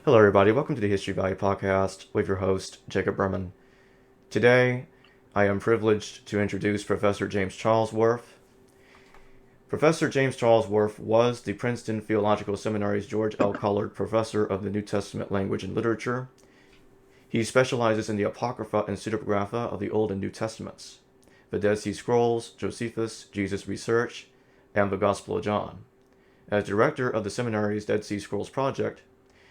Hello, everybody. Welcome to the History Value Podcast with your host, Jacob Berman. Today, I am privileged to introduce Professor James Charlesworth. Professor James Charlesworth was the Princeton Theological Seminary's George L. Collord Professor of the New Testament Language and Literature. He specializes in the Apocrypha and Pseudepigrapha of the Old and New Testaments, the Dead Sea Scrolls, Josephus, Jesus Research, and the Gospel of John. As director of the seminary's Dead Sea Scrolls project,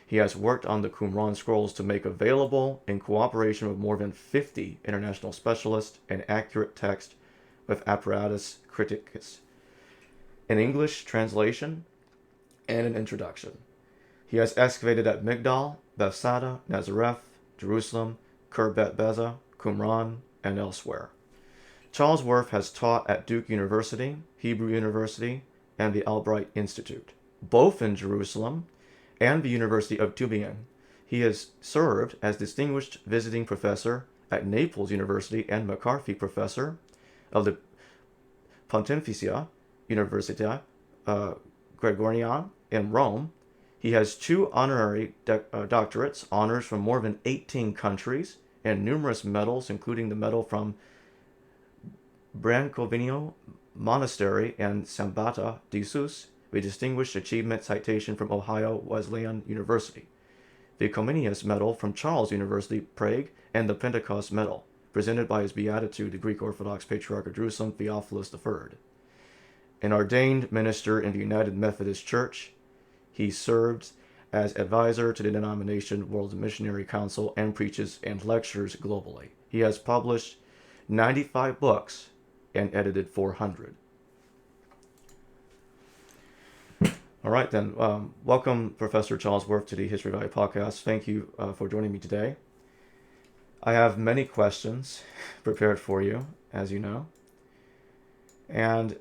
he has worked on the Qumran Scrolls to make available, in cooperation with more than 50 international specialists, an accurate text with apparatus, criticus, an English translation, and an introduction. He has excavated at Migdal, Bethsaida, Nazareth, Jerusalem, Khirbet Beza, Qumran, and elsewhere. Charlesworth has taught at Duke University, Hebrew University, and the Albright Institute, both in Jerusalem and the University of Tübingen. He has served as Distinguished Visiting Professor at Naples University and McCarthy Professor of the Pontificia Università Gregoriana in Rome. He has two honorary doctorates, honors from more than 18 countries, and numerous medals, including the medal from Brancoveanu Monastery and Sâmbãta de Sus, a Distinguished Achievement Citation from Ohio Wesleyan University, the Comenius Medal from Charles University, Prague, and the Pentecost Medal, presented by His Beatitude, the Greek Orthodox Patriarch of Jerusalem, Theophilus III. An ordained minister in the United Methodist Church, he serves as advisor to the denomination World Missionary Council and preaches and lectures globally. He has published 95 books and edited 400. All right, then. Welcome, Professor Charlesworth, to the History Value Podcast. Thank you for joining me today. I have many questions prepared for you, as you know. And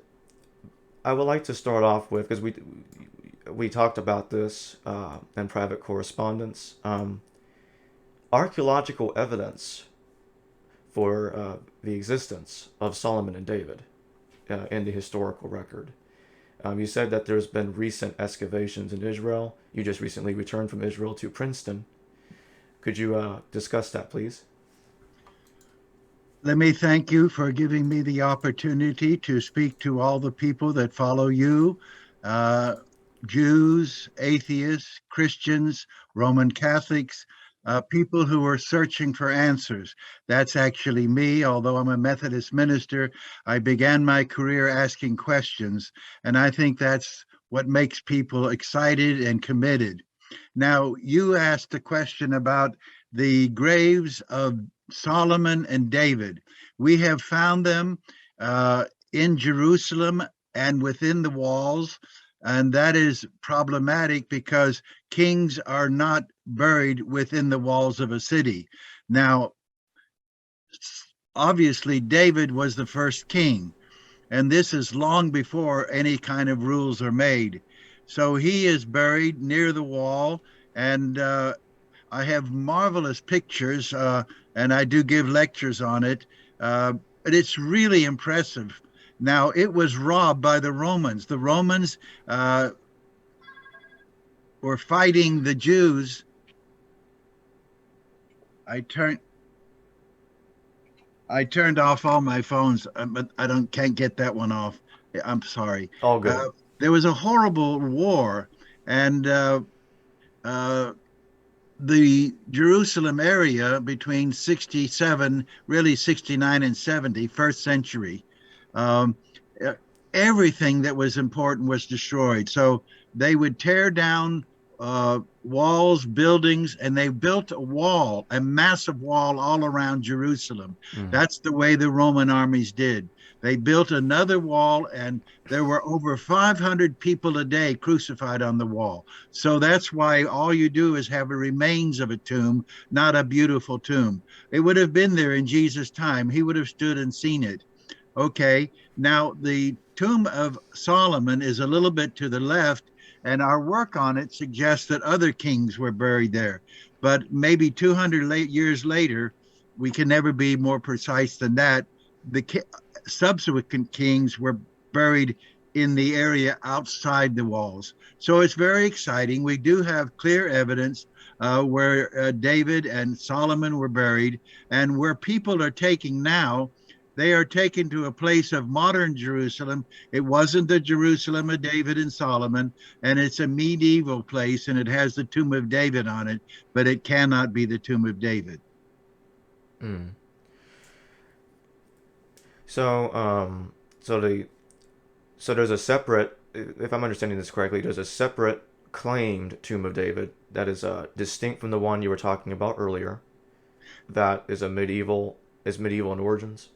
I would like to start off with, because we talked about this in private correspondence, archaeological evidence for the existence of Solomon and David in the historical record. You said that there's been recent excavations in Israel. You just recently returned from Israel to Princeton. Could you discuss that, please? Let me thank you for giving me the opportunity to speak to all the people that follow you, Jews, atheists, Christians, Roman Catholics, people who are searching for answers. That's actually me. Although I'm a Methodist minister, I began my career asking questions, and I think that's what makes people excited and committed. Now, you asked a question about the graves of Solomon and David. We have found them in Jerusalem and within the walls. And that is problematic because kings are not buried within the walls of a city. Now, obviously, David was the first king, and this is long before any kind of rules are made. So he is buried near the wall, and I have marvelous pictures, and I do give lectures on it. But it's really impressive. Now, it was robbed by the Romans. The Romans were fighting the Jews. I turned off all my phones, but can't get that one off. I'm sorry. All good. There was a horrible war, and the Jerusalem area between 67, really 69 and 70, first century, everything that was important was destroyed. So they would tear down walls, buildings, and they built a wall, a massive wall all around Jerusalem. That's the way the Roman armies did. They built another wall, and there were over 500 people a day crucified on the wall. So that's why all you do is have a remains of a tomb, not a beautiful tomb. It would have been there in Jesus' time. He would have stood and seen it. Okay, now the tomb of Solomon is a little bit to the left, and our work on it suggests that other kings were buried there. But maybe 200 years later, we can never be more precise than that, the subsequent kings were buried in the area outside the walls. So it's very exciting. We do have clear evidence where David and Solomon were buried, and where people are taking now. They are taken to a place of modern Jerusalem. It wasn't the Jerusalem of David and Solomon, and it's a medieval place, and it has the tomb of David on it, but it cannot be the tomb of David. Mm. So, so there's a separate, if I'm understanding this correctly, there's a separate claimed tomb of David that is distinct from the one you were talking about earlier. That is medieval in origins.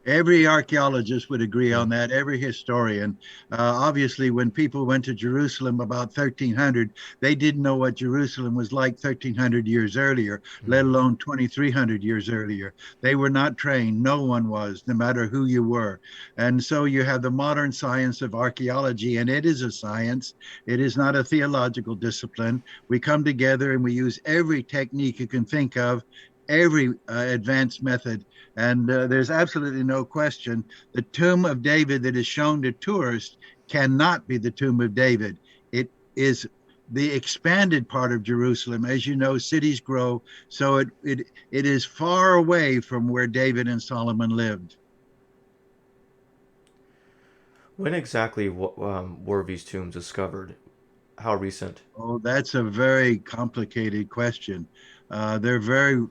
Every archaeologist would agree on that, every historian. Obviously, when people went to Jerusalem about 1300, they didn't know what Jerusalem was like 1300 years earlier, let alone 2300 years earlier. They were not trained. No one was, no matter who you were. And so you have the modern science of archaeology, and it is a science. It is not a theological discipline. We come together and we use every technique you can think of, every advanced method. And there's absolutely no question the tomb of David that is shown to tourists cannot be the tomb of David. It is the expanded part of Jerusalem. As you know, cities grow, so it is far away from where David and Solomon lived. When exactly were these tombs discovered? How recent? Oh, that's a very complicated question. They're very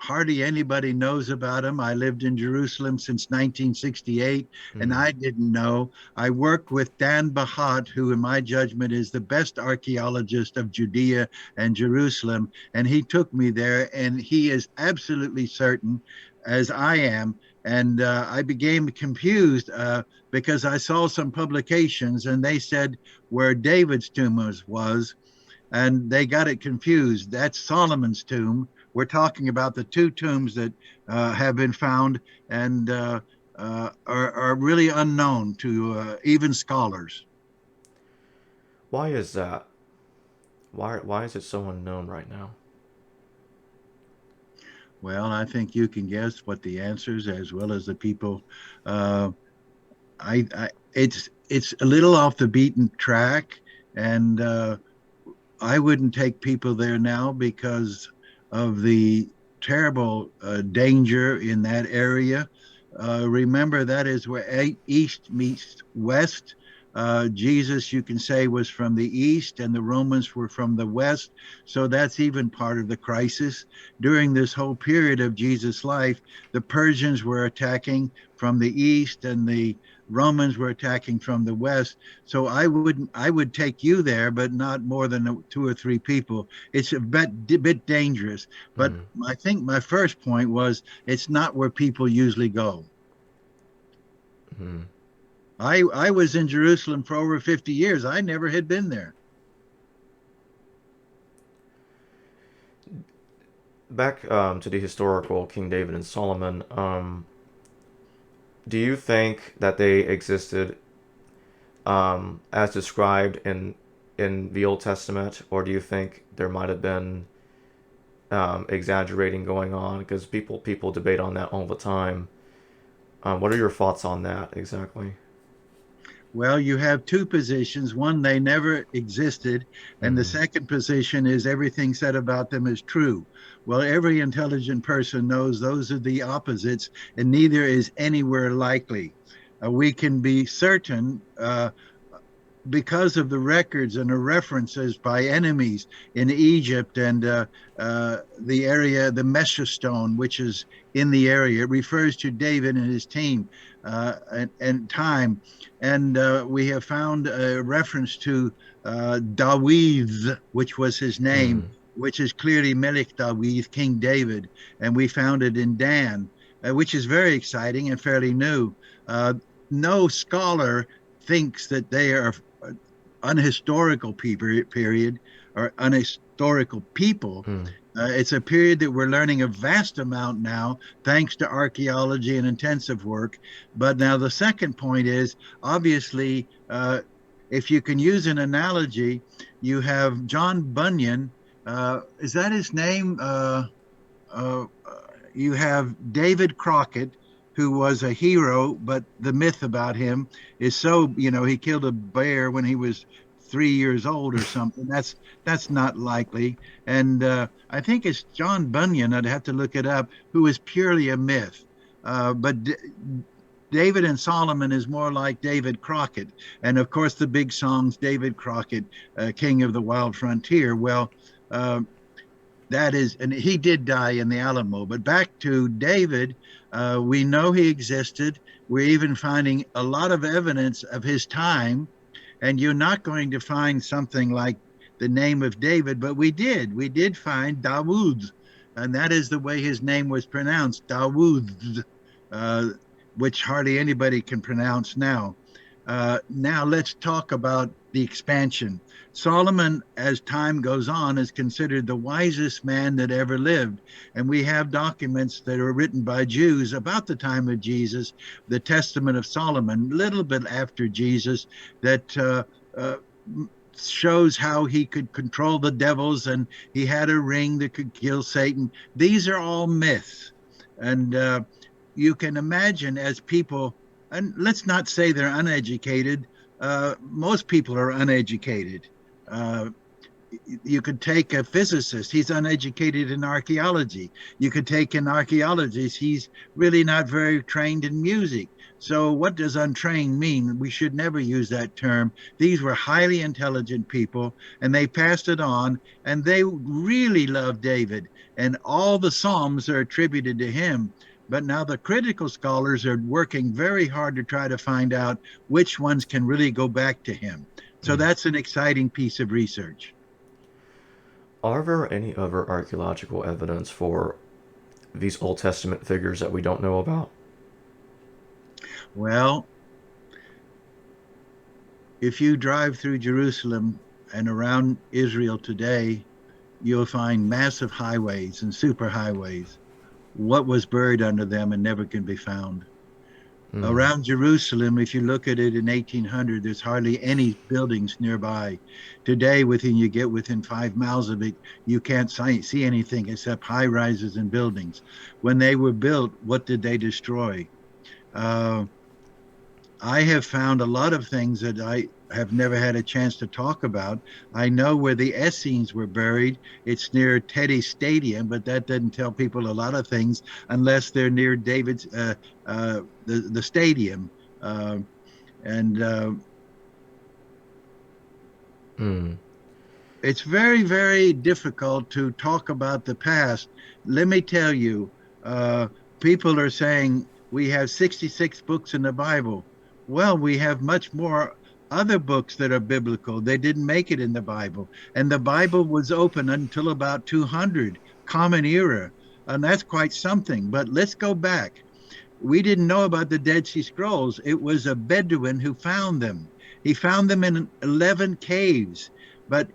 hardly anybody knows about them. I lived in Jerusalem since 1968, and I didn't know. I worked with Dan Bahat, who in my judgment is the best archaeologist of Judea and Jerusalem, and he took me there, and he is absolutely certain, as I am. And I became confused because I saw some publications, and they said where David's tomb was, and they got it confused. That's Solomon's tomb. We're talking about the two tombs that have been found and are really unknown to even scholars. Why is that? Why is it so unknown right now? Well, I think you can guess what the answers, as well as the people. Uh, it's a little off the beaten track, and I wouldn't take people there now because of the terrible danger in that area. Remember, that is where east meets west. Jesus, you can say, was from the east, and the Romans were from the west. So that's even part of the crisis. During this whole period of Jesus' life, the Persians were attacking from the east, and the Romans were attacking from the west. So I would take you there, but not more than two or three people. It's a bit dangerous. But I think my first point was it's not where people usually go. I was in Jerusalem for over 50 years. I never had been there. Back to the historical King David and Solomon. Do you think that they existed as described in the Old Testament, or do you think there might have been exaggerating going on? Because people debate on that all the time. What are your thoughts on that exactly? Well, you have two positions. One, they never existed. And the second position is everything said about them is true. Well, every intelligent person knows those are the opposites, and neither is anywhere likely. We can be certain because of the records and the references by enemies in Egypt and the area, the Mesha stone, which is in the area. It refers to David and his team and time. And we have found a reference to Dawid, which was his name, which is clearly Melech Dawid, King David. And we found it in Dan, which is very exciting and fairly new. No scholar thinks that they are unhistorical period or unhistorical people. It's a period that we're learning a vast amount now, thanks to archaeology and intensive work. But now the second point is, obviously, if you can use an analogy, you have John Bunyan. Is that his name? You have David Crockett, who was a hero, but the myth about him is so, he killed a bear when he was 3 years old or something. That's not likely. And I think it's John Bunyan, I'd have to look it up, who is purely a myth. But David and Solomon is more like David Crockett. And of course, the big songs, David Crockett, King of the Wild Frontier. Well, that is, and he did die in the Alamo. But back to David, we know he existed. We're even finding a lot of evidence of his time. And you're not going to find something like the name of David, but we did. We did find Dawood, and that is the way his name was pronounced, Dawood, which hardly anybody can pronounce now. Now let's talk about the expansion. Solomon, as time goes on, is considered the wisest man that ever lived. And we have documents that are written by Jews about the time of Jesus, the Testament of Solomon, a little bit after Jesus, that shows how he could control the devils and he had a ring that could kill Satan. These are all myths. And you can imagine as people, and let's not say they're uneducated, most people are uneducated. You could take a physicist, he's uneducated in archaeology. You could take an archaeologist, he's really not very trained in music. So what does untrained mean? We should never use that term. These were highly intelligent people, and they passed it on, and they really loved David, and all the Psalms are attributed to him. But now the critical scholars are working very hard to try to find out which ones can really go back to him. So that's an exciting piece of research. Are there any other archaeological evidence for these Old Testament figures that we don't know about? Well, if you drive through Jerusalem and around Israel today, you'll find massive highways and superhighways. What was buried under them and never can be found. Around Jerusalem, if you look at it in 1800, there's hardly any buildings nearby. Today, you get within 5 miles of it, you can't see anything except high rises and buildings. When they were built, what did they destroy? I have found a lot of things that I have never had a chance to talk about. I know where the Essenes were buried. It's near Teddy Stadium, but that doesn't tell people a lot of things unless they're near David's the stadium. It's very, very difficult to talk about the past. Let me tell you, people are saying we have 66 books in the Bible. Well, we have much more other books that are biblical. They didn't make it in the Bible. And the Bible was open until about 200, Common Era. And that's quite something. But let's go back. We didn't know about the Dead Sea Scrolls. It was a Bedouin who found them. He found them in 11 caves, but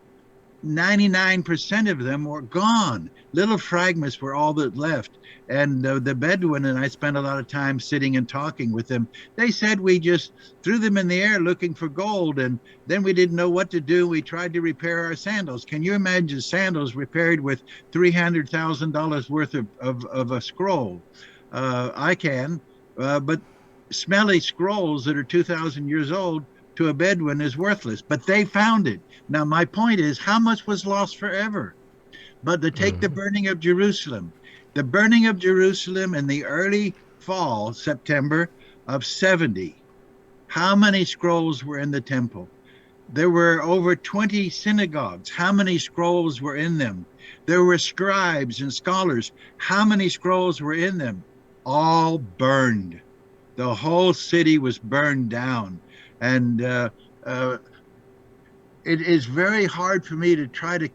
99% of them were gone. Little fragments were all that left. And the Bedouin, and I spent a lot of time sitting and talking with them, they said we just threw them in the air looking for gold, and then we didn't know what to do. We tried to repair our sandals. Can you imagine sandals repaired with $300,000 worth of a scroll? I can, but smelly scrolls that are 2,000 years old to a Bedouin is worthless, but they found it. Now, my point is, how much was lost forever? But to take the burning of Jerusalem. The burning of Jerusalem in the early fall, September of 70. How many scrolls were in the temple? There were over 20 synagogues. How many scrolls were in them? There were scribes and scholars. How many scrolls were in them? All burned. The whole city was burned down. And it is very hard for me to try to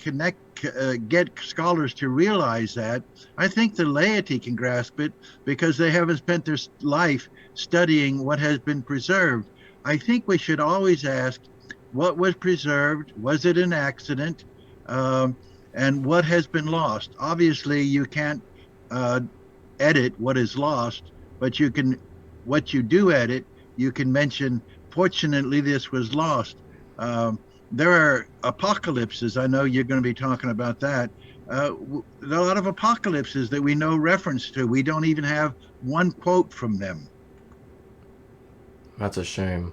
get scholars to realize that. I think the laity can grasp it because they haven't spent their life studying what has been preserved. I think we should always ask, what was preserved? Was it an accident? And what has been lost? Obviously, you can't edit what is lost, but you can, what you do edit, you can mention, fortunately, this was lost. There are apocalypses. I know you're going to be talking about that. There are a lot of apocalypses that we know reference to. We don't even have one quote from them. That's a shame.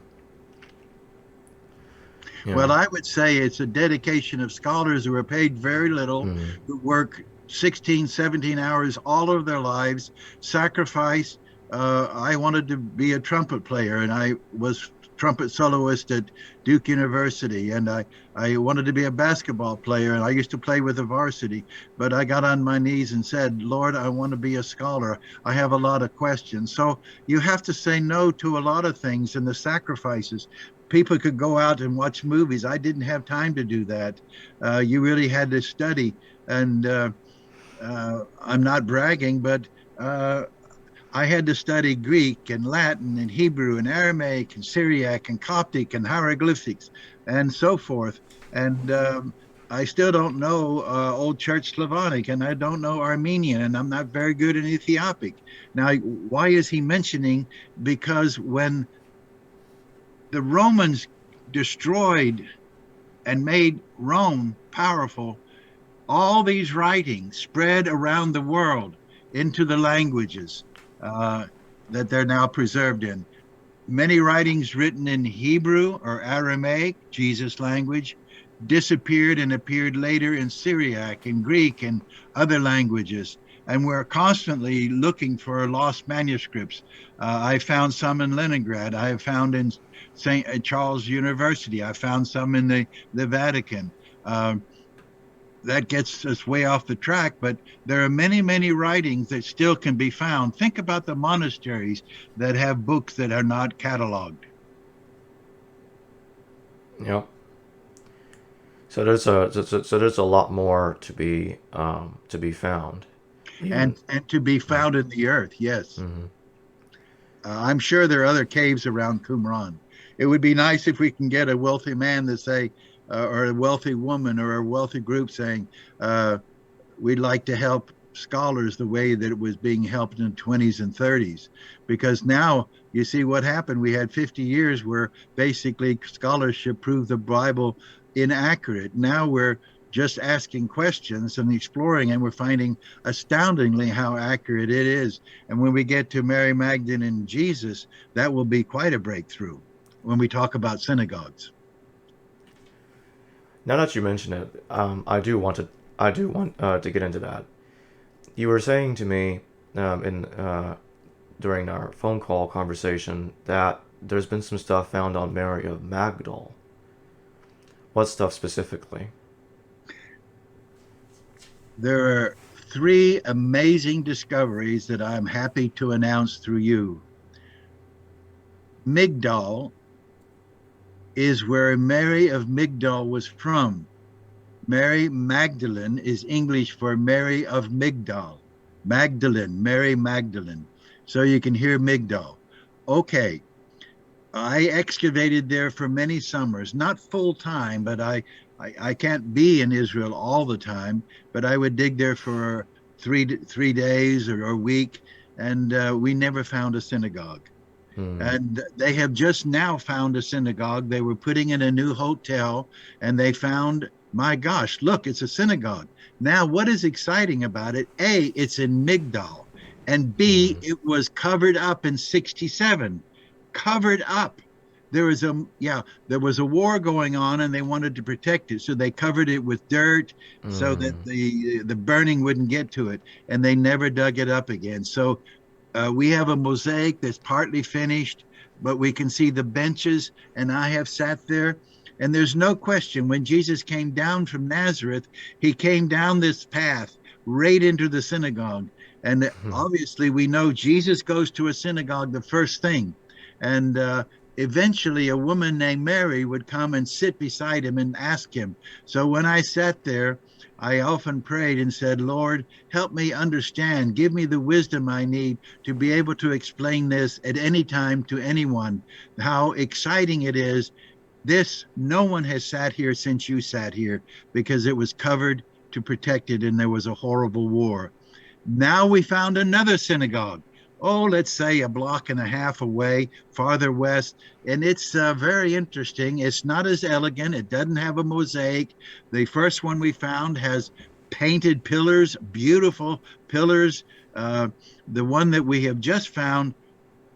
Yeah. Well, I would say it's a dedication of scholars who are paid very little, who work 16, 17 hours all of their lives, sacrifice. I wanted to be a trumpet player, and I was trumpet soloist at Duke University, and I wanted to be a basketball player, and I used to play with the varsity, but I got on my knees and said, Lord, I want to be a scholar. I have a lot of questions. So you have to say no to a lot of things and the sacrifices. People could go out and watch movies. I didn't have time to do that. You really had to study, and I'm not bragging, but I had to study Greek and Latin and Hebrew and Aramaic and Syriac and Coptic and hieroglyphics and so forth. And I still don't know Old Church Slavonic, and I don't know Armenian, and I'm not very good in Ethiopic. Now, why is he mentioning? Because when the Romans destroyed and made Rome powerful, all these writings spread around the world into the languages that they're now preserved in. Many writings written in Hebrew or Aramaic, Jesus language, disappeared and appeared later in Syriac and Greek and other languages. And we're constantly looking for lost manuscripts. I found some in Leningrad. I have found in St. Charles University. I found some in the Vatican. That gets us way off the track, but there are many, many writings that still can be found. Think about the monasteries that have books that are not cataloged. Yeah. So there's a lot more to be found, and to be found in the earth. Yes, I'm sure there are other caves around Qumran. It would be nice if we can get a wealthy man to say, or a wealthy woman or a wealthy group saying, we'd like to help scholars the way that it was being helped in the 20s and 30s. Because now you see what happened. We had 50 years where basically scholarship proved the Bible inaccurate. Now we're just asking questions and exploring, and we're finding astoundingly how accurate it is. And when we get to Mary Magdalene and Jesus, that will be quite a breakthrough when we talk about synagogues. Now that you mention it, I do want to get into that. You were saying to me during our phone call conversation that there's been some stuff found on Mary of Magdal. What stuff specifically? There are 3 amazing discoveries that I'm happy to announce through you. Migdal is where Mary of Migdal was from. Mary Magdalene is English for Mary of Migdal. Magdalene, Mary Magdalene. So you can hear Migdal. Okay. I excavated there for many summers, not full time, but I can't be in Israel all the time, but I would dig there for 3 days or a week, and we never found a synagogue. And they have just now found a synagogue. They were putting in a new hotel, and they found, my gosh, look, it's a synagogue. Now, what is exciting about it? A, it's in Migdal, and B, it was covered up in 67. Covered up. There was a war going on, and they wanted to protect it, so they covered it with dirt so that the burning wouldn't get to it, and they never dug it up again. So we have a mosaic that's partly finished, but we can see the benches, and I have sat there, and there's no question when Jesus came down from Nazareth, he came down this path right into the synagogue. And obviously we know Jesus goes to a synagogue the first thing. And eventually a woman named Mary would come and sit beside him and ask him. So when I sat there, I often prayed and said, Lord, help me understand. Give me the wisdom I need to be able to explain this at any time to anyone, how exciting it is. No one has sat here since you sat here because it was covered to protect it and there was a horrible war. Now we found another synagogue. Let's say a block and a half away, farther west. And it's very interesting. It's not as elegant. It doesn't have a mosaic. The first one we found has painted pillars, beautiful pillars. The one that we have just found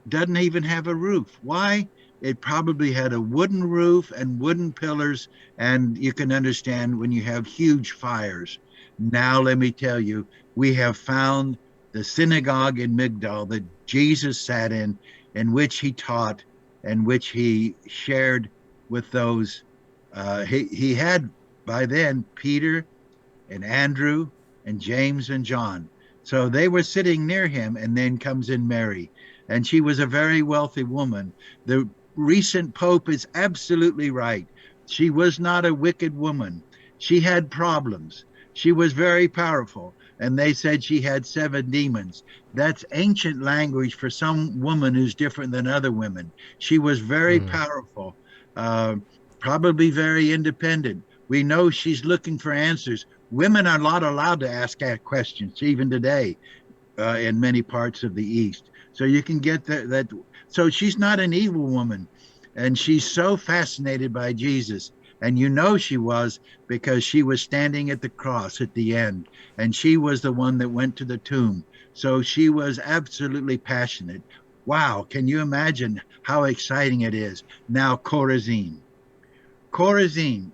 doesn't even have a roof. Why? It probably had a wooden roof and wooden pillars, and you can understand when you have huge fires. Now, let me tell you, we have found the synagogue in Migdal that Jesus sat in which he taught, and which he shared with those. He had by then Peter and Andrew and James and John. So they were sitting near him, and then comes in Mary. And she was a very wealthy woman. The recent Pope is absolutely right. She was not a wicked woman. She had problems. She was very powerful. And they said she had 7 demons. That's ancient language for some woman who's different than other women. She was very powerful, uh, probably very independent. We know she's looking for answers. Women are not allowed to ask questions, even today, in many parts of the East. So you can get that. So she's not an evil woman, and she's so fascinated by Jesus. And you know she was, because she was standing at the cross at the end, and she was the one that went to the tomb. So she was absolutely passionate. Wow, can you imagine how exciting it is? Now, Chorazin. Chorazin.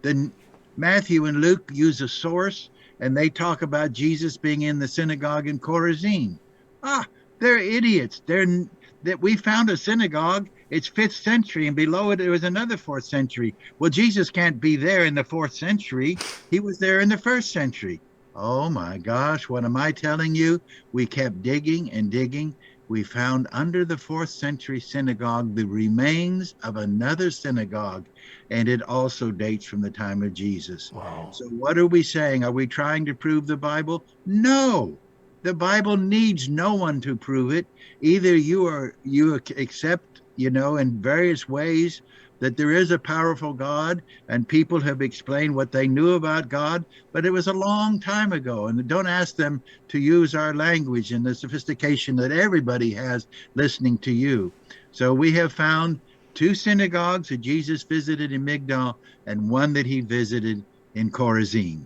The Matthew and Luke use a source, and they talk about Jesus being in the synagogue in Chorazin. Ah, they're idiots. That we found a synagogue. It's 5th century, and below it there was another 4th century. Well, Jesus can't be there in the 4th century. He was there in the 1st century. Oh my gosh, what am I telling you? We kept digging and digging. We found under the 4th century synagogue the remains of another synagogue, and it also dates from the time of Jesus. Wow. So what are we saying? Are we trying to prove the Bible? No. The Bible needs no one to prove it. Either you accept, in various ways, that there is a powerful God, and people have explained what they knew about God, but it was a long time ago. And don't ask them to use our language and the sophistication that everybody has listening to you. So we have found 2 synagogues that Jesus visited in Migdal, and one that he visited in Chorazin.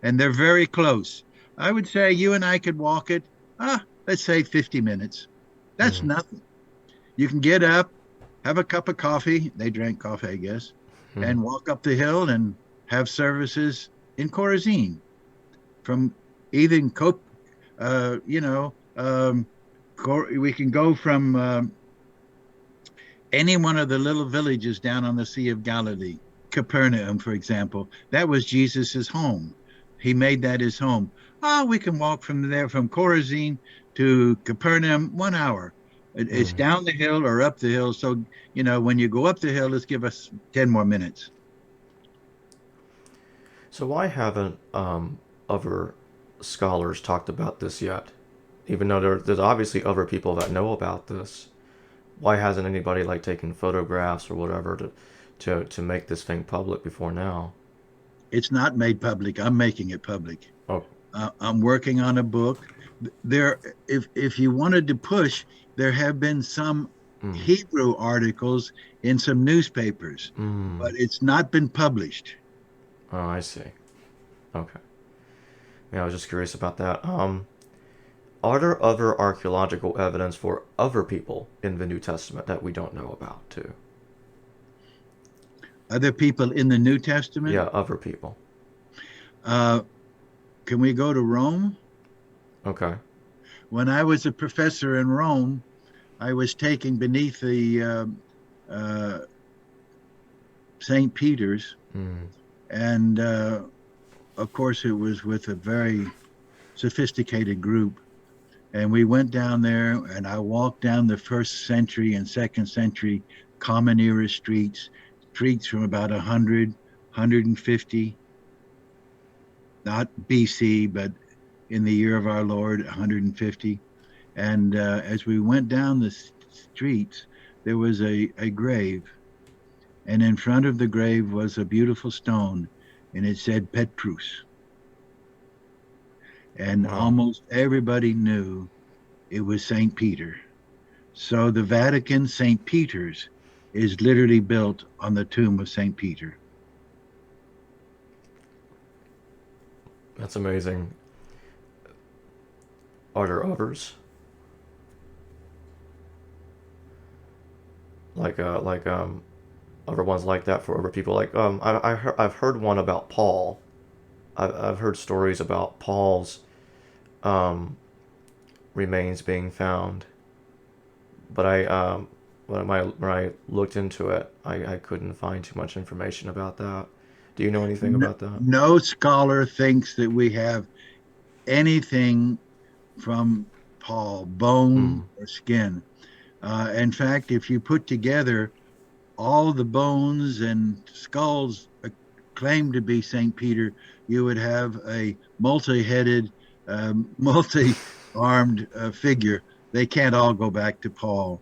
And they're very close. I would say you and I could walk it, let's say 50 minutes. That's nothing. You can get up, have a cup of coffee. They drank coffee, I guess, and walk up the hill and have services in Chorazin. From even we can go from any one of the little villages down on the Sea of Galilee. Capernaum, for example, that was Jesus's home. He made that his home. We can walk from there, from Chorazin to Capernaum, 1 hour. It's down the hill or up the hill. So, when you go up the hill, let's give us 10 more minutes. So why haven't other scholars talked about this yet? Even though there's obviously other people that know about this, why hasn't anybody taken photographs or whatever to make this thing public before now? It's not made public. I'm making it public. Oh. I'm working on a book. If you wanted to push, there have been some Hebrew articles in some newspapers, but it's not been published. Oh, I see. Okay. Yeah, I was just curious about that. Are there other archaeological evidence for other people in the New Testament that we don't know about, too? Other people in the New Testament? Yeah, other people. Can we go to Rome? Okay. When I was a professor in Rome, I was taking beneath the St. Peter's, and of course it was with a very sophisticated group. And we went down there, and I walked down the 1st century and 2nd century common era streets from about 100, 150, not BC, but in the year of our Lord, 150. And as we went down the streets, there was a grave. And in front of the grave was a beautiful stone, and it said Petrus. And almost everybody knew it was St. Peter. So the Vatican, St. Peter's, is literally built on the tomb of St. Peter. That's amazing. Are there others? other ones like that for other people. Like I've heard one about Paul. I've heard stories about Paul's remains being found, but when I looked into it, I couldn't find too much information about that. Do you know anything about that? No scholar thinks that we have anything from Paul, bone or skin. In fact, if you put together all the bones and skulls claimed to be St. Peter, you would have a multi-headed, multi-armed figure. They can't all go back to Paul.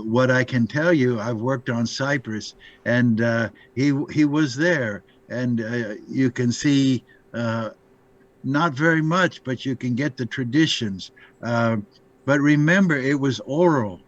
What I can tell you, I've worked on Cyprus, and he was there, and you can see not very much, but you can get the traditions. But remember, it was oral.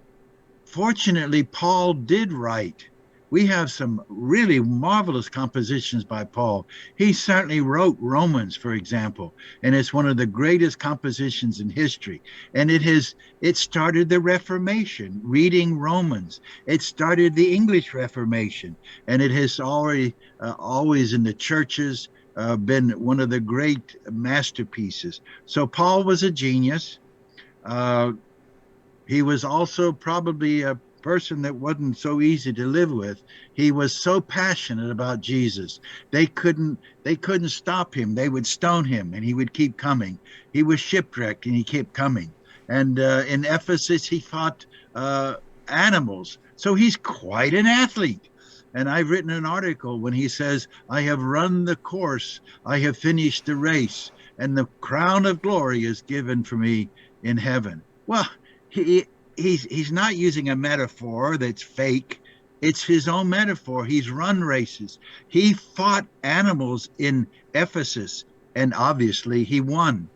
Fortunately, Paul did write. We have some really marvelous compositions by Paul. He certainly wrote Romans, for example, and it's one of the greatest compositions in history. And it started the Reformation, reading Romans. It started the English Reformation, and it has already always in the churches been one of the great masterpieces. So Paul was a genius. He was also probably a person that wasn't so easy to live with. He was so passionate about Jesus. They couldn't stop him. They would stone him, and he would keep coming. He was shipwrecked, and he kept coming. And in Ephesus, he fought animals. So he's quite an athlete. And I've written an article when he says, "I have run the course, I have finished the race, and the crown of glory is given for me in heaven." Well, he's not using a metaphor that's fake. It's his own metaphor. He's run races. He fought animals in Ephesus, and obviously he won.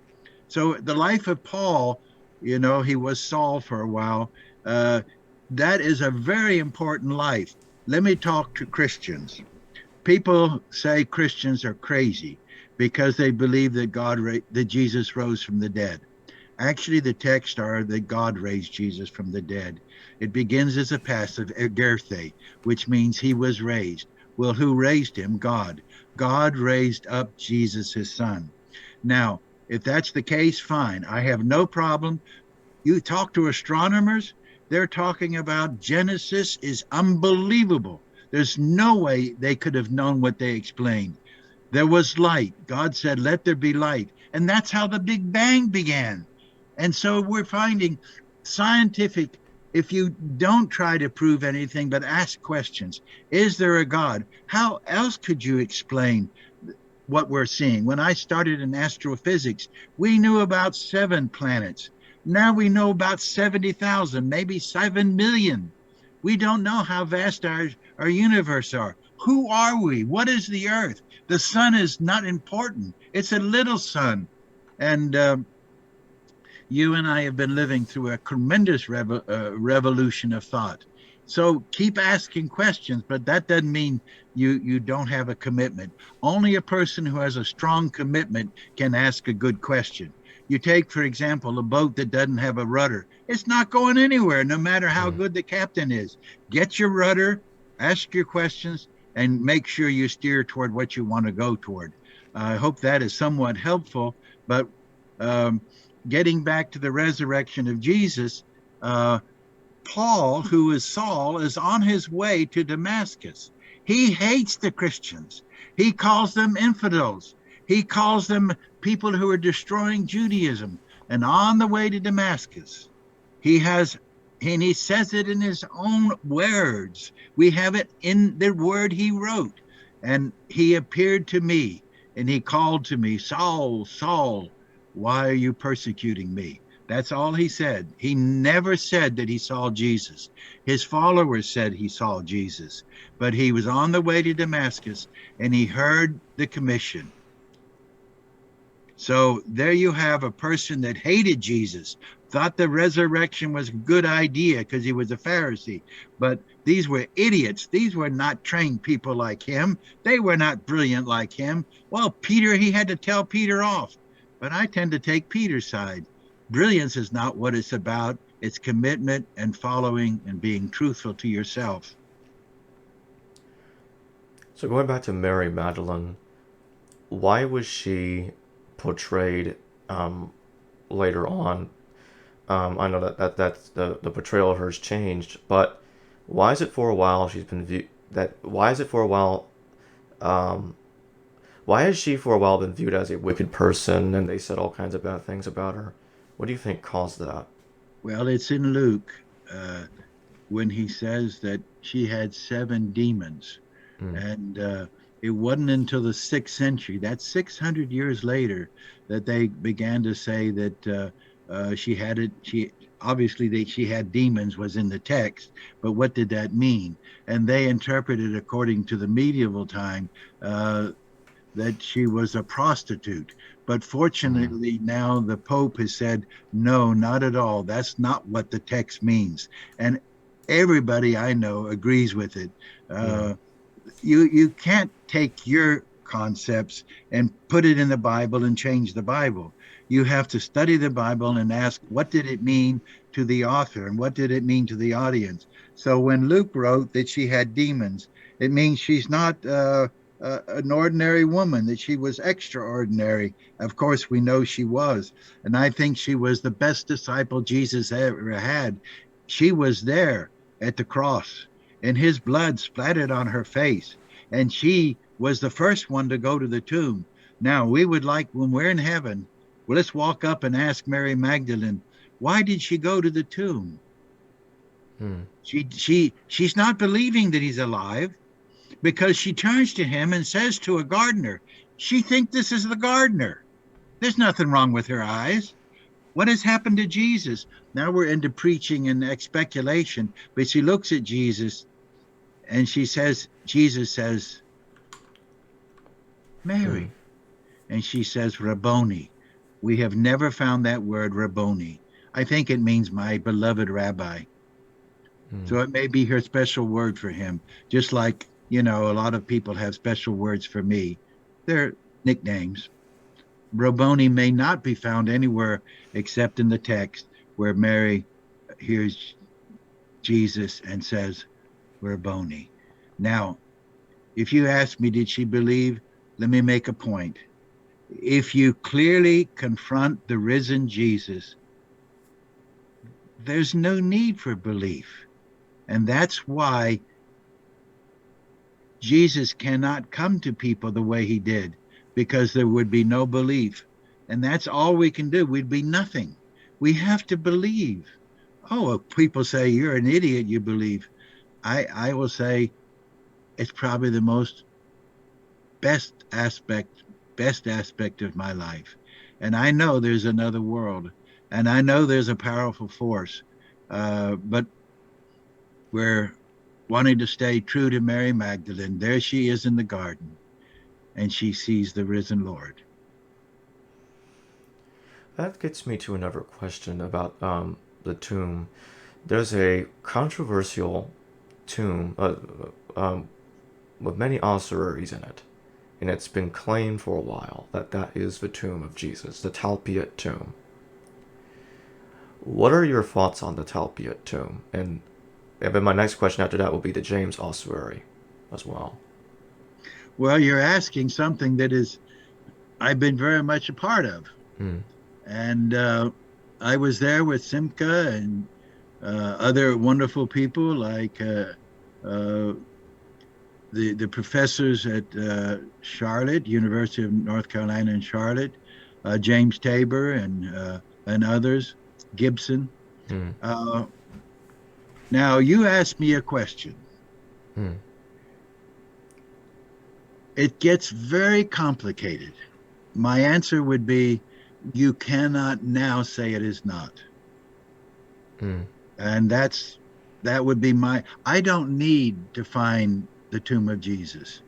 So the life of Paul, he was Saul for a while. That is a very important life. Let me talk to Christians. People say Christians are crazy because they believe that Jesus rose from the dead. Actually, the texts are that God raised Jesus from the dead. It begins as a passive, ergerthe, which means he was raised. Well, who raised him? God. God raised up Jesus, his son. Now, if that's the case, fine. I have no problem. You talk to astronomers, they're talking about Genesis is unbelievable. There's no way they could have known what they explained. There was light. God said, "Let there be light." And that's how the Big Bang began. And so we're finding scientific, if you don't try to prove anything but ask questions, is there a God? How else could you explain what we're seeing? When I started in astrophysics, we knew about 7 planets. Now we know about 70,000, maybe 7 million. We don't know how vast our universe are. Who are we? What is the earth? The sun is not important. It's a little sun. And you and I have been living through a tremendous revolution of thought. So keep asking questions, but that doesn't mean you don't have a commitment. Only a person who has a strong commitment can ask a good question. You take, for example, a boat that doesn't have a rudder. It's not going anywhere, no matter how good the captain is. Get your rudder, ask your questions, and make sure you steer toward what you want to go toward. I hope that is somewhat helpful, but getting back to the resurrection of Jesus, Paul, who is Saul, is on his way to Damascus. He hates the Christians. He calls them infidels. He calls them people who are destroying Judaism. And on the way to Damascus, he says it in his own words. We have it in the word he wrote. And he appeared to me, and he called to me, "Saul, Saul, why are you persecuting me?" That's all he said. He never said that he saw Jesus. His followers said he saw Jesus. But he was on the way to Damascus, and he heard the commission. So there you have a person that hated Jesus, thought the resurrection was a good idea because he was a Pharisee. But these were idiots. These were not trained people like him. They were not brilliant like him. Well, Peter, he had to tell Peter off. But I tend to take Peter's side. Brilliance is not what it's about. It's commitment and following and being truthful to yourself. So going back to Mary Magdalene, why was she portrayed later on? I know that's the portrayal of hers changed, but why is it for a while she's been viewed that? Why is it for a while? Why has she for a while been viewed as a wicked person, and they said all kinds of bad things about her? What do you think caused that? Well, it's in Luke when he says that she had 7 demons. Mm. And it wasn't until the 6th century, that's 600 years later, that they began to say that she had it. She obviously she had demons was in the text, but what did that mean? And they interpreted according to the medieval time that she was a prostitute. But fortunately, now the Pope has said, no, not at all. That's not what the text means. And everybody I know agrees with it. You can't take your concepts and put it in the Bible and change the Bible. You have to study the Bible and ask, what did it mean to the author and what did it mean to the audience? So when Luke wrote that she had demons, it means she's not an ordinary woman, that she was extraordinary. Of course, we know she was. And I think she was the best disciple Jesus ever had. She was there at the cross, and his blood splattered on her face. And she was the first one to go to the tomb. Now, we would like, when we're in heaven, well, let's walk up and ask Mary Magdalene, why did she go to the tomb? She's not believing that he's alive, because she turns to him and says to a gardener, she thinks this is the gardener. There's nothing wrong with her eyes. What has happened to Jesus? Now we're into preaching and speculation, but she looks at Jesus and she says, Jesus says, Mary. And she says, Rabboni. We have never found that word Rabboni. I think it means my beloved rabbi. So it may be her special word for him, just like, you know, a lot of people have special words for me. They're nicknames. Rabboni may not be found anywhere except in the text where Mary hears Jesus and says, Rabboni. Now, if you ask me, did she believe? Let me make a point. If you clearly confront the risen Jesus, there's no need for belief. And that's why Jesus cannot come to people the way he did, because there would be no belief. And that's all we can do. We'd be nothing. We have to believe. Oh, people say you're an idiot, you believe. I will say it's probably the best aspect of my life. And I know there's another world, and I know there's a powerful force, but we're wanting to stay true to Mary Magdalene. There she is in the garden, and she sees the risen Lord. That gets me to another question about the tomb. There's a controversial tomb with many ossuaries in it, and it's been claimed for a while that that is the tomb of Jesus, the Talpiot tomb. What are your thoughts on the Talpiot tomb? And then my next question after that will be the James ossuary as well. Well, you're asking something that is I've been very much a part of. And I was there with Simca and other wonderful people like the professors at Charlotte, University of North Carolina in Charlotte, James Tabor and others, Gibson. Now, you asked me a question. It gets very complicated. My answer would be, you cannot now say it is not. And that would be I don't need to find the tomb of Jesus.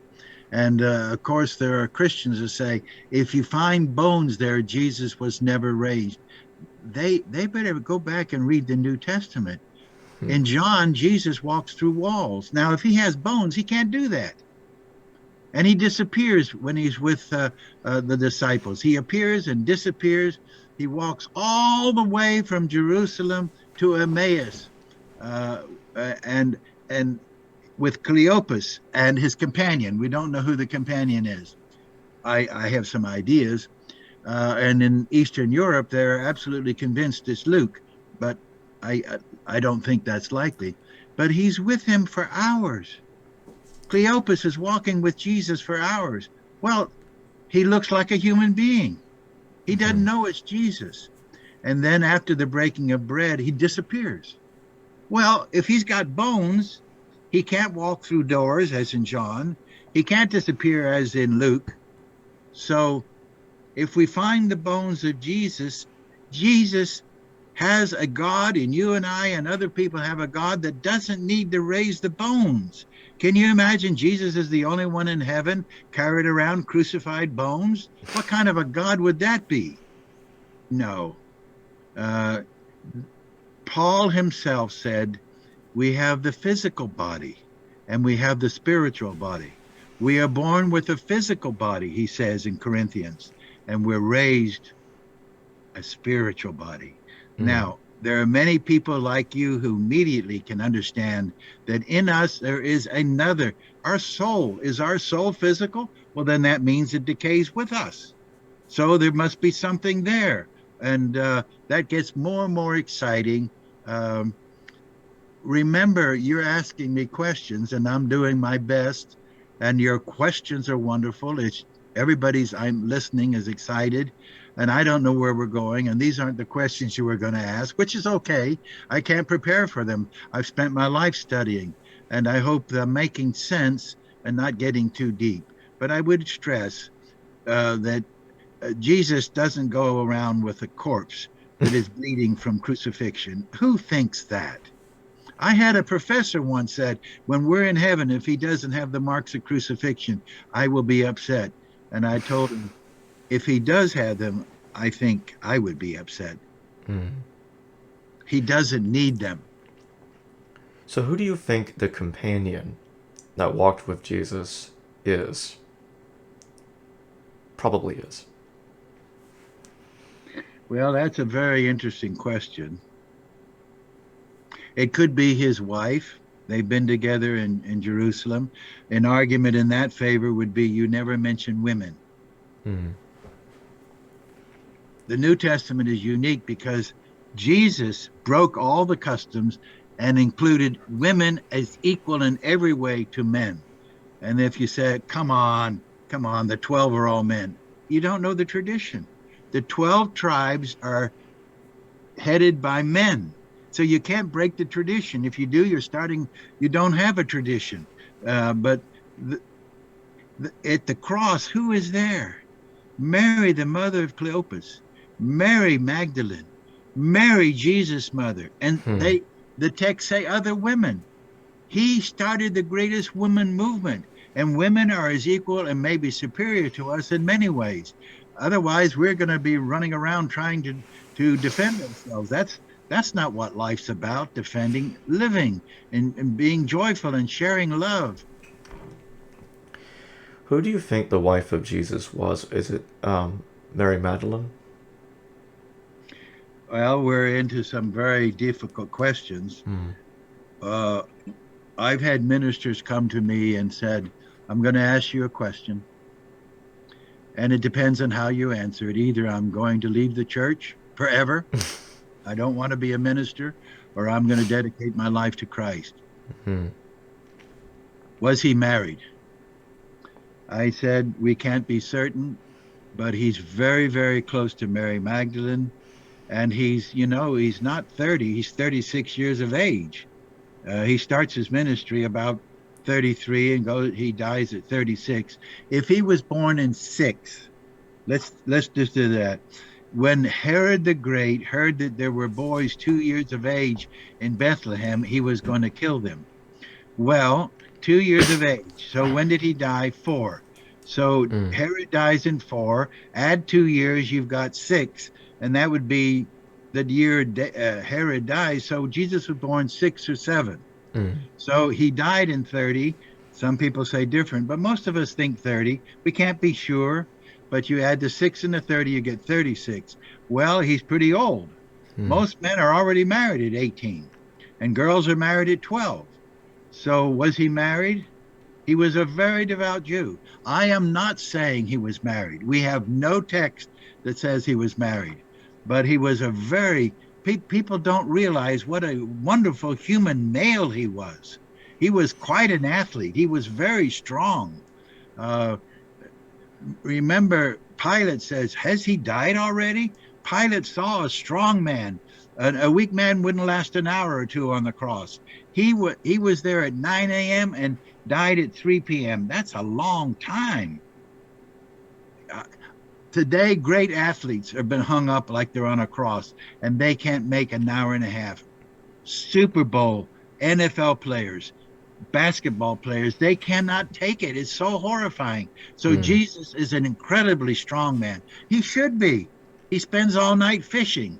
And of course, there are Christians who say, if you find bones there, Jesus was never raised. They better go back and read the New Testament. In John, Jesus walks through walls. Now, if he has bones, he can't do that. And he disappears when he's with the disciples. He appears and disappears. He walks all the way from Jerusalem to Emmaus, and with Cleopas and his companion. We don't know who the companion is. I have some ideas. And in Eastern Europe, they're absolutely convinced it's Luke, but I don't think that's likely. But he's with him for hours. Cleopas is walking with Jesus for hours. Well, he looks like a human being. He doesn't know it's Jesus. And then after the breaking of bread, he disappears. Well, if he's got bones, he can't walk through doors, as in John. He can't disappear, as in Luke. So if we find the bones of Jesus, Jesus has a God, and you and I and other people have a God that doesn't need to raise the bones. Can you imagine Jesus is the only one in heaven carried around crucified bones? What kind of a God would that be? No. Paul himself said, we have the physical body and we have the spiritual body. We are born with a physical body, he says in Corinthians, and we're raised a spiritual body. Now, there are many people like you who immediately can understand that in us there is another. Our soul, is our soul physical? Well, then that means it decays with us. So there must be something there. And that gets more and more exciting. Remember, you're asking me questions, and I'm doing my best. And your questions are wonderful. I'm listening is excited. And I don't know where we're going. And these aren't the questions you were going to ask, which is okay. I can't prepare for them. I've spent my life studying, and I hope they're making sense and not getting too deep. But I would stress that Jesus doesn't go around with a corpse that is bleeding from crucifixion. Who thinks that? I had a professor once said, when we're in heaven, if he doesn't have the marks of crucifixion, I will be upset. And I told him, if he does have them, I think I would be upset. He doesn't need them. So who do you think the companion that walked with Jesus is? Probably is. Well, that's a very interesting question. It could be his wife. They've been together in Jerusalem. An argument in that favor would be you never mention women. The New Testament is unique because Jesus broke all the customs and included women as equal in every way to men. And if you say, come on, the 12 are all men, you don't know the tradition. The 12 tribes are headed by men. So you can't break the tradition. If you do, you don't have a tradition. But at the cross, who is there? Mary, the mother of Cleopas, Mary Magdalene, Mary, Jesus' mother. And the text say other women. He started the greatest women movement. And women are as equal and maybe superior to us in many ways. Otherwise, we're going to be running around trying to defend ourselves. That's not what life's about, defending, living, and being joyful and sharing love. Who do you think the wife of Jesus was? Is it Mary Magdalene? Well, we're into some very difficult questions. I've had ministers come to me and said, I'm going to ask you a question. And it depends on how you answer it. Either I'm going to leave the church forever. I don't want to be a minister, or I'm going to dedicate my life to Christ. Was he married? I said, we can't be certain, but he's very, very close to Mary Magdalene. And he's not 30, he's 36 years of age. He starts his ministry about 33 and he dies at 36. If he was born in 6, let's just do that. When Herod the Great heard that there were boys 2 years of age in Bethlehem, he was going to kill them. Well, 2 years of age. So when did he die? 4. So Herod dies in 4. Add 2 years, you've got 6. And that would be the year Herod dies. So Jesus was born 6 or 7. So he died in 30. Some people say different, but most of us think 30. We can't be sure. But you add the 6 and the 30, you get 36. Well, he's pretty old. Most men are already married at 18, and girls are married at 12. So was he married? He was a very devout Jew. I am not saying he was married. We have no text that says he was married, but he was a very, people don't realize what a wonderful human male he was. He was quite an athlete. He was very strong. Remember, Pilate says, has he died already? Pilate saw a strong man. A weak man wouldn't last an hour or two on the cross. He was there at 9 a.m. and died at 3 p.m. That's a long time. Today, great athletes have been hung up like they're on a cross, and they can't make an hour and a half. Super Bowl, NFL players, basketball players, they cannot take it. It's so horrifying. So Jesus is an incredibly strong man. He should be. He spends all night fishing.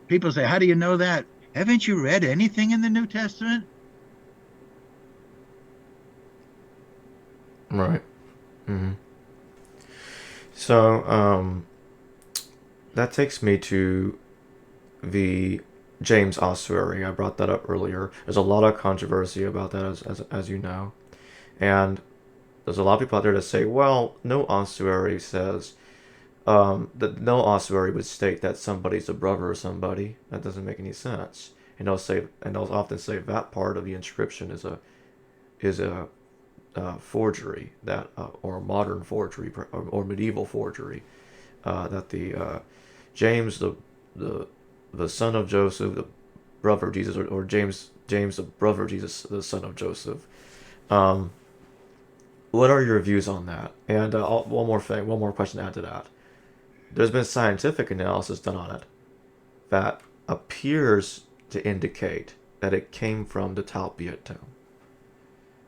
People say, how do you know that? Haven't you read anything in the New Testament? Right. So that takes me to the James ossuary. I brought that up earlier. There's a lot of controversy about that, as you know. And there's a lot of people out there that say, well, no ossuary says, that no ossuary would state that somebody's a brother of somebody. That doesn't make any sense. And they'll often say that part of the inscription is a forgery, that or modern forgery, or medieval forgery, that the James the son of Joseph, the brother of Jesus, or James the brother of Jesus, the son of Joseph. What are your views on that? And one more question to add to that. There's been scientific analysis done on it that appears to indicate that it came from the Talpiot tomb.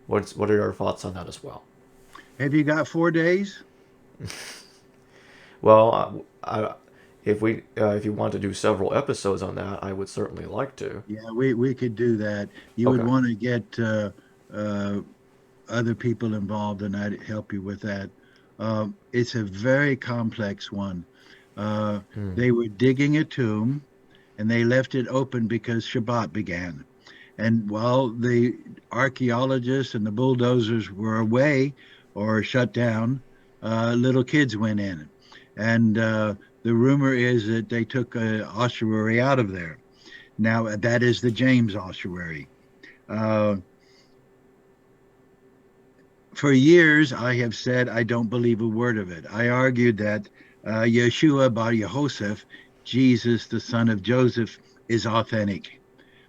What are your thoughts on that as well? Have you got 4 days? Well, if you want to do several episodes on that, I would certainly like to. Yeah, we could do that. You would want to get other people involved, and I'd help you with that. It's a very complex one. They were digging a tomb, and they left it open because Shabbat began. And while the archaeologists and the bulldozers were away or shut down, little kids went in. And the rumor is that they took an ossuary out of there. Now, that is the James ossuary. For years, I have said I don't believe a word of it. I argued that Yeshua bar Yehoseph, Jesus, the son of Joseph, is authentic.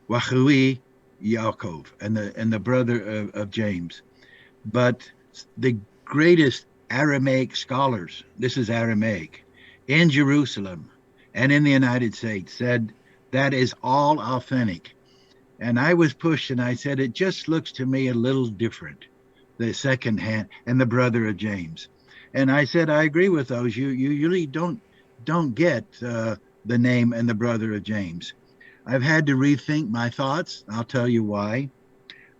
Wachui Yaakov, and the brother of James. But the greatest Aramaic scholars, this is Aramaic, in Jerusalem and in the United States said that is all authentic. And I was pushed, and I said, it just looks to me a little different, the second hand and the brother of James. And I said, I agree with those. You usually don't get the name and the brother of James. I've had to rethink my thoughts. I'll tell you why.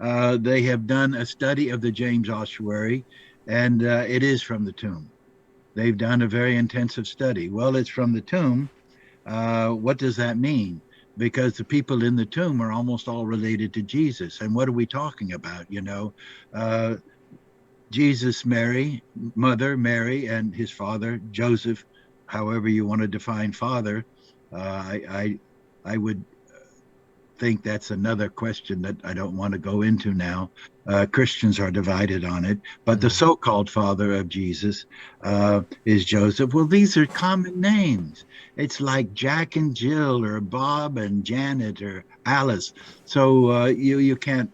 They have done a study of the James ossuary, and it is from the tomb. They've done a very intensive study. Well, it's from the tomb. What does that mean? Because the people in the tomb are almost all related to Jesus. And what are we talking about? Jesus, Mary, mother Mary, and his father Joseph, however you want to define father. I would think that's another question that I don't want to go into now. Christians are divided on it, but the so-called father of Jesus is Joseph. Well, these are common names. It's like Jack and Jill, or Bob and Janet, or Alice. So you can't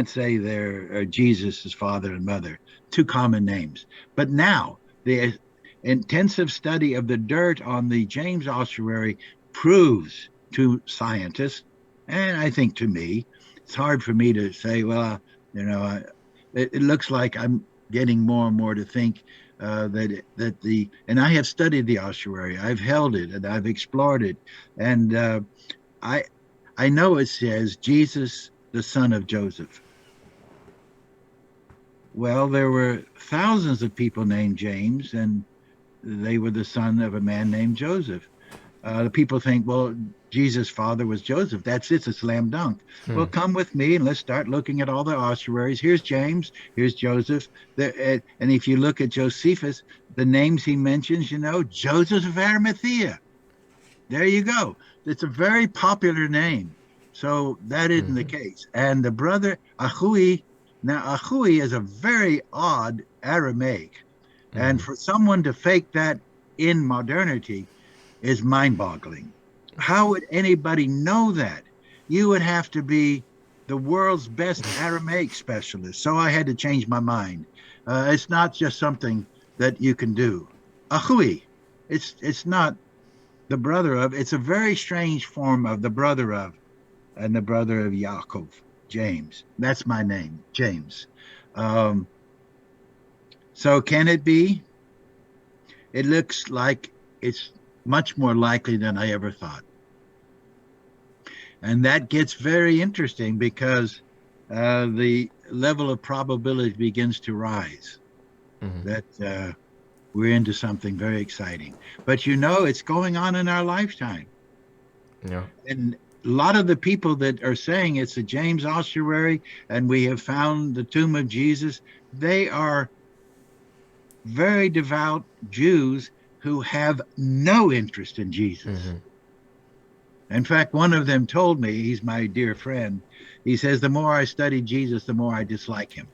say they're Jesus' father and mother. Two common names. But now the intensive study of the dirt on the James ossuary proves to scientists, and I think to me, it's hard for me to say, well, it looks like I'm getting more and more to think and I have studied the ossuary, I've held it, and I've explored it, and I know it says Jesus, the son of Joseph. Well, there were thousands of people named James, and they were the son of a man named Joseph. The people think, well, Jesus' father was Joseph. That's it's a slam dunk. Well, come with me and let's start looking at all the ossuaries. Here's James. Here's Joseph. And if you look at Josephus, the names he mentions, Joseph of Arimathea. There you go. It's a very popular name. So that isn't the case. And the brother Ahui, now Ahui is a very odd Aramaic. And for someone to fake that in modernity is mind-boggling. How would anybody know that? You would have to be the world's best Aramaic specialist. So I had to change my mind. It's not just something that you can do. Ahui, it's not the brother of. It's a very strange form of the brother of, and the brother of Yaakov, James. That's my name, James. So can it be? It looks like it's much more likely than I ever thought. And that gets very interesting because the level of probability begins to rise. That we're into something very exciting. But it's going on in our lifetime. Yeah. And a lot of the people that are saying it's a James ossuary and we have found the tomb of Jesus, they are very devout Jews who have no interest in Jesus. In fact, one of them told me, he's my dear friend, he says, the more I study Jesus, the more I dislike him.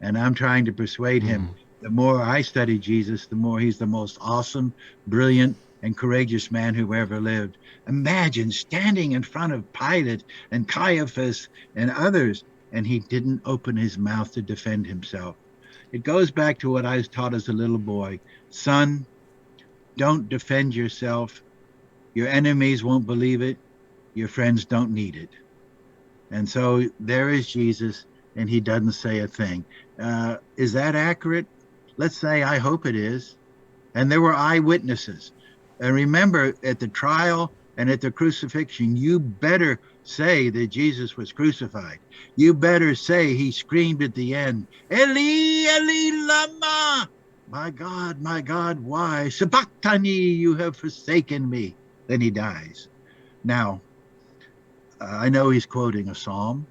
And I'm trying to persuade him, the more I study Jesus, the more he's the most awesome, brilliant, and courageous man who ever lived. Imagine standing in front of Pilate and Caiaphas and others, and he didn't open his mouth to defend himself. It goes back to what I was taught as a little boy. Son, don't defend yourself. Your enemies won't believe it. Your friends don't need it. And so there is Jesus, and he doesn't say a thing. Is that accurate? Let's say, I hope it is. And there were eyewitnesses. And remember, at the trial and at the crucifixion, you better say that Jesus was crucified. You better say he screamed at the end, Eli, Eli, lama. My God, why? Sabachthani, you have forsaken me. Then he dies. Now, I know he's quoting a psalm,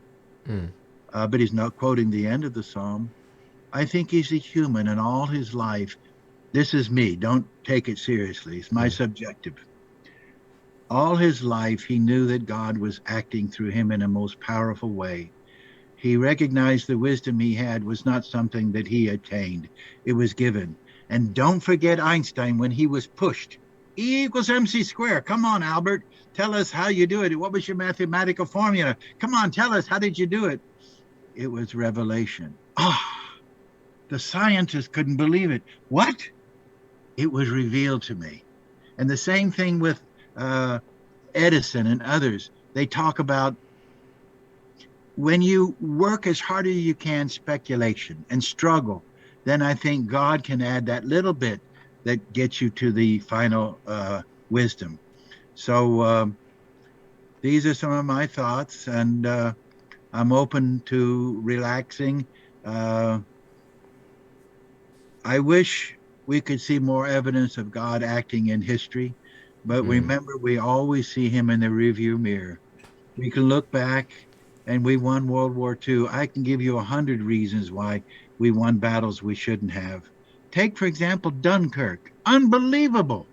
but he's not quoting the end of the psalm. I think he's a human in all his life. This is me. Don't take it seriously. It's my subjective. All his life, he knew that God was acting through him in a most powerful way. He recognized the wisdom he had was not something that he attained. It was given. And don't forget Einstein when he was pushed. E equals mc squared. Come on, Albert. Tell us how you do it. What was your mathematical formula? Come on, tell us. How did you do it? It was revelation. The scientists couldn't believe it. What? It was revealed to me. And the same thing with Edison and others. They talk about when you work as hard as you can, speculation and struggle, then I think God can add that little bit that gets you to the final wisdom. So these are some of my thoughts, and I'm open to relaxing. I wish we could see more evidence of God acting in history, but remember, we always see him in the rearview mirror. We can look back, and we won World War II. I can give you 100 reasons why we won battles we shouldn't have. Take, for example, Dunkirk. Unbelievable.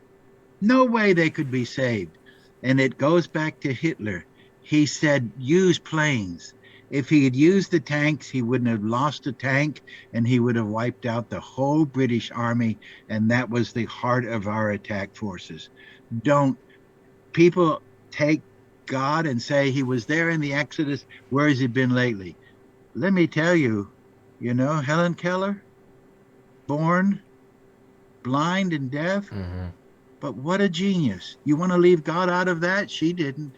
No way they could be saved. And it goes back to Hitler. He said, use planes. If he had used the tanks, he wouldn't have lost a tank, and he would have wiped out the whole British army, and that was the heart of our attack forces. Don't people take God and say he was there in the Exodus, where has he been lately? Let me tell you, Helen Keller, born blind and deaf, but what a genius. You want to leave God out of that? She didn't.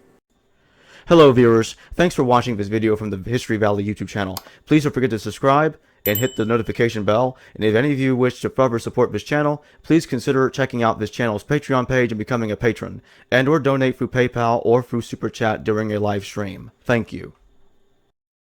Hello viewers, thanks for watching this video from the History Valley YouTube channel. Please don't forget to subscribe and hit the notification bell, and if any of you wish to further support this channel, please consider checking out this channel's Patreon page and becoming a patron, and or donate through PayPal or through Super Chat during a live stream. Thank you.